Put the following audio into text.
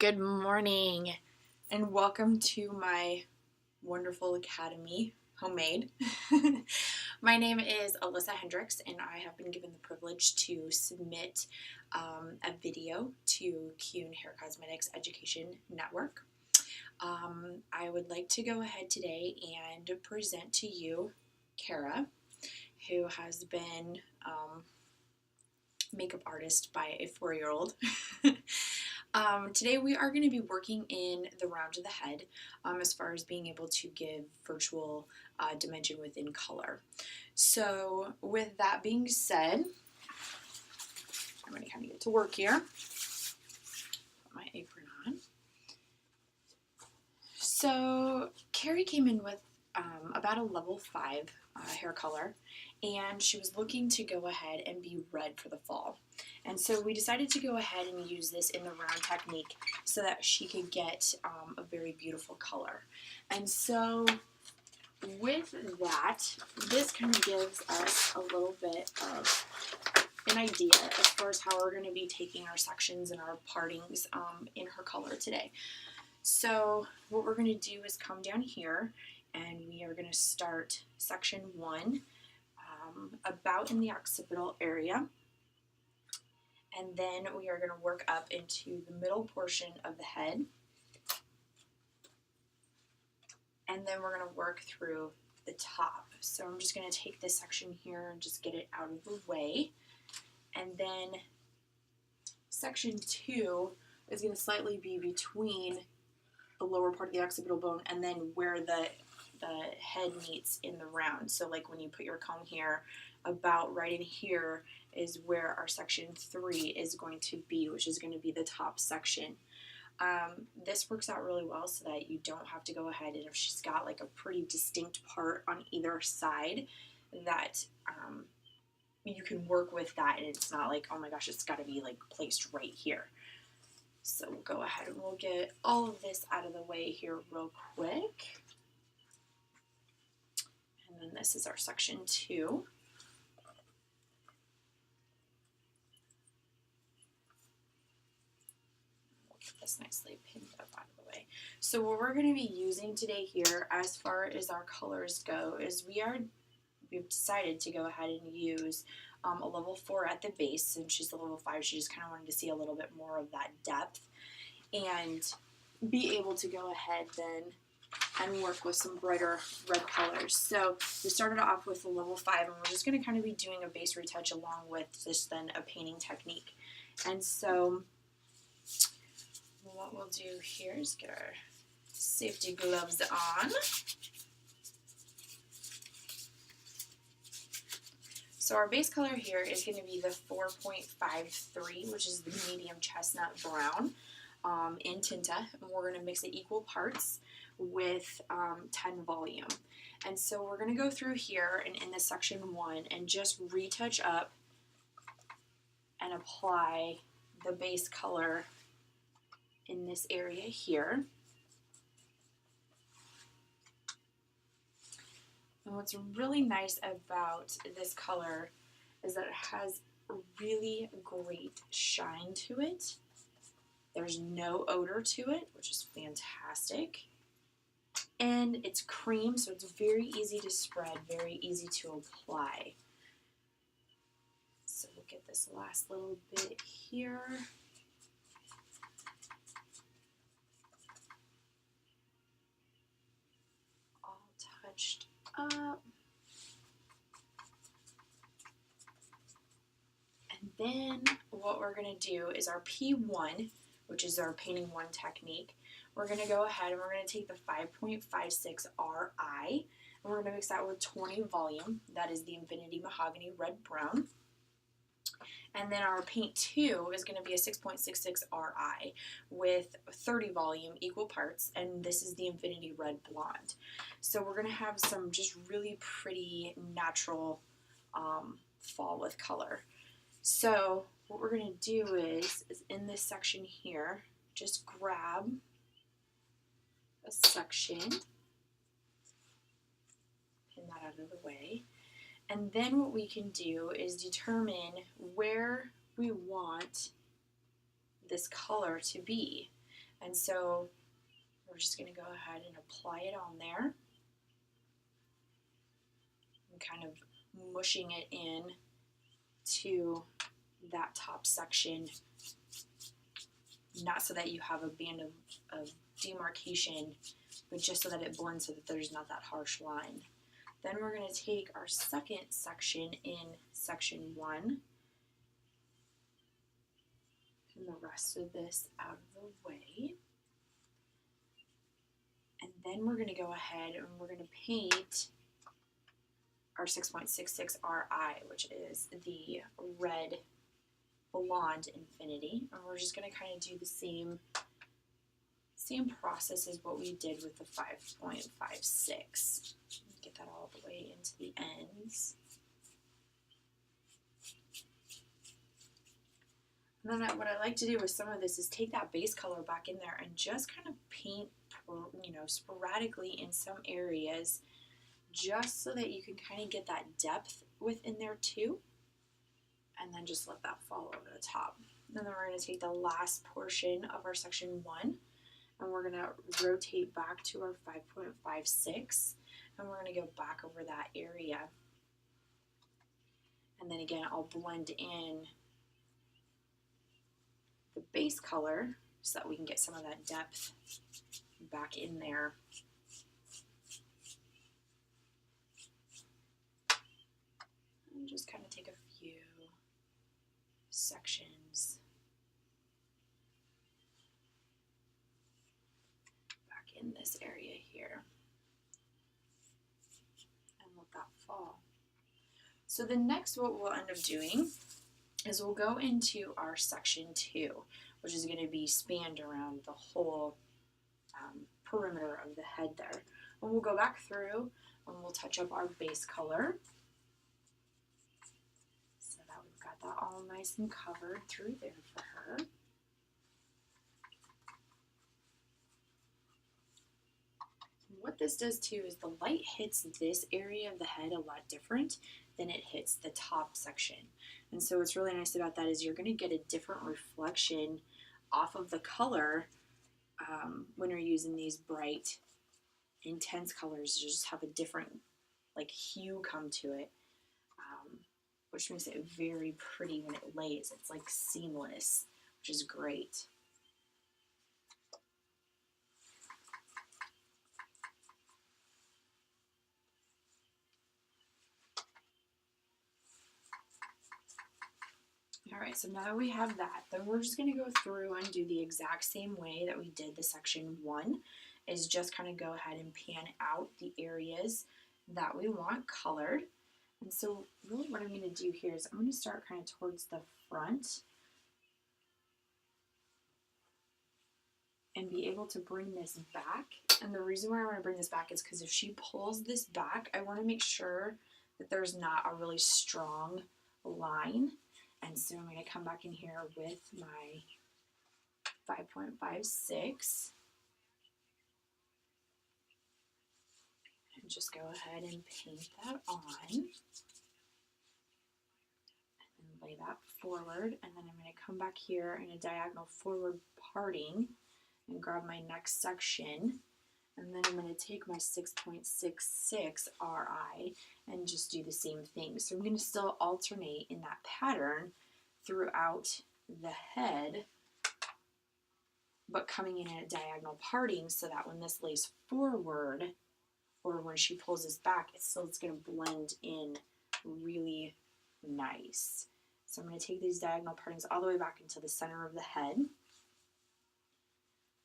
Good morning, and welcome to my wonderful academy, homemade. My name is Alyssa Hendrix, and I have been given the privilege to submit a video to Keune Hair Cosmetics Education Network. I would like to go ahead today and present to you Kara, who has been makeup artist by a 4-year-old. Today we are going to be working in the round of the head as far as being able to give virtual dimension within color. So with that being said, I'm going to kind of get to work here. Put my apron on. So Carrie came in with about a level 5 hair color, and she was looking to go ahead and be red for the fall. And so we decided to go ahead and use this in the round technique so that she could get a very beautiful color. And so with that, this kind of gives us a little bit of an idea as far as how we're going to be taking our sections and our partings in her color today. So what we're going to do is come down here, and we are going to start section 1 about in the occipital area. And then we are going to work up into the middle portion of the head. And then we're going to work through the top. So I'm just going to take this section here and just get it out of the way. And then section 2 is going to slightly be between the lower part of the occipital bone and then where the head meets in the round. So like when you put your comb here, about right in here is where our section 3 is going to be, which is going to be the top section. This works out really well so that you don't have to go ahead, and if she's got like a pretty distinct part on either side, that you can work with that, and it's not like, oh my gosh, it's got to be like placed right here. So we'll go ahead and we'll get all of this out of the way here real quick. And then this is our section 2. We'll get this nicely pinned up out of the way. So what we're going to be using today here as far as our colors go is we've decided to go ahead and use a level 4 at the base. Since she's a level 5, she just kind of wanted to see a little bit more of that depth and be able to go ahead then and work with some brighter red colors. So we started off with a level 5, and we're just going to kind of be doing a base retouch along with just then a painting technique. And so what we'll do here is get our safety gloves on. So our base color here is going to be the 4.53, which is the medium chestnut brown in Tinta, and we're going to mix it equal parts with 10 volume. And so we're going to go through here and in this section 1 and just retouch up and apply the base color in this area here. And what's really nice about this color is that it has a really great shine to it. There's no odor to it, which is fantastic. And it's cream, so it's very easy to spread, very easy to apply. So we'll get this last little bit here. All touched up. And then what we're going to do is our P1, which is our painting 1 technique. We're going to go ahead and we're going to take the 5.56 RI, and we're going to mix that with 20 volume. That is the Infinity Mahogany Red Brown. And then our paint 2 is going to be a 6.66 RI with 30 volume, equal parts, and this is the Infinity Red Blonde. So we're going to have some just really pretty natural fall with color. So what we're going to do is in this section here, just grab a section, pin that out of the way, and then what we can do is determine where we want this color to be. And so we're just going to go ahead and apply it on there and kind of mushing it in to that top section, not so that you have a band of demarcation, but just so that it blends so that there's not that harsh line. Then we're going to take our second section in section 1 and the rest of this out of the way. And then we're going to go ahead and we're going to paint our 6.66 RI, which is the red blonde infinity. And we're just going to kind of do the same process as what we did with the 5.56. Get that all the way into the ends. And then what I like to do with some of this is take that base color back in there and just kind of paint, sporadically in some areas, just so that you can kind of get that depth within there too. And then just let that fall over the top. And then we're going to take the last portion of our section 1 and we're going to rotate back to our 5.56 and we're going to go back over that area. And then again, I'll blend in the base color so that we can get some of that depth back in there. And just kind of take a few sections back in this area here and let that fall. So the next what we'll end up doing is we'll go into our section 2, which is going to be spanned around the whole perimeter of the head there. And we'll go back through and we'll touch up our base color so that we've got that all nice and covered through there for her. What this does too is the light hits this area of the head a lot different than it hits the top section. And so what's really nice about that is you're going to get a different reflection off of the color when you're using these bright, intense colors. You just have a different hue come to it, which makes it very pretty when it lays. It's like seamless, which is great. Alright, so now that we have that, then we're just going to go through and do the exact same way that we did the section 1, is just kind of go ahead and pan out the areas that we want colored. And so really what I'm going to do here is I'm going to start kind of towards the front and be able to bring this back. And the reason why I want to bring this back is because if she pulls this back, I want to make sure that there's not a really strong line. And so I'm going to come back in here with my 5.56 and just go ahead and paint that on and then lay that forward. And then I'm going to come back here in a diagonal forward parting and grab my next section. And then I'm going to take my 6.66 RI and just do the same thing. So I'm going to still alternate in that pattern throughout the head, but coming in at a diagonal parting so that when this lays forward or when she pulls this back, it's going to blend in really nice. So I'm going to take these diagonal partings all the way back into the center of the head.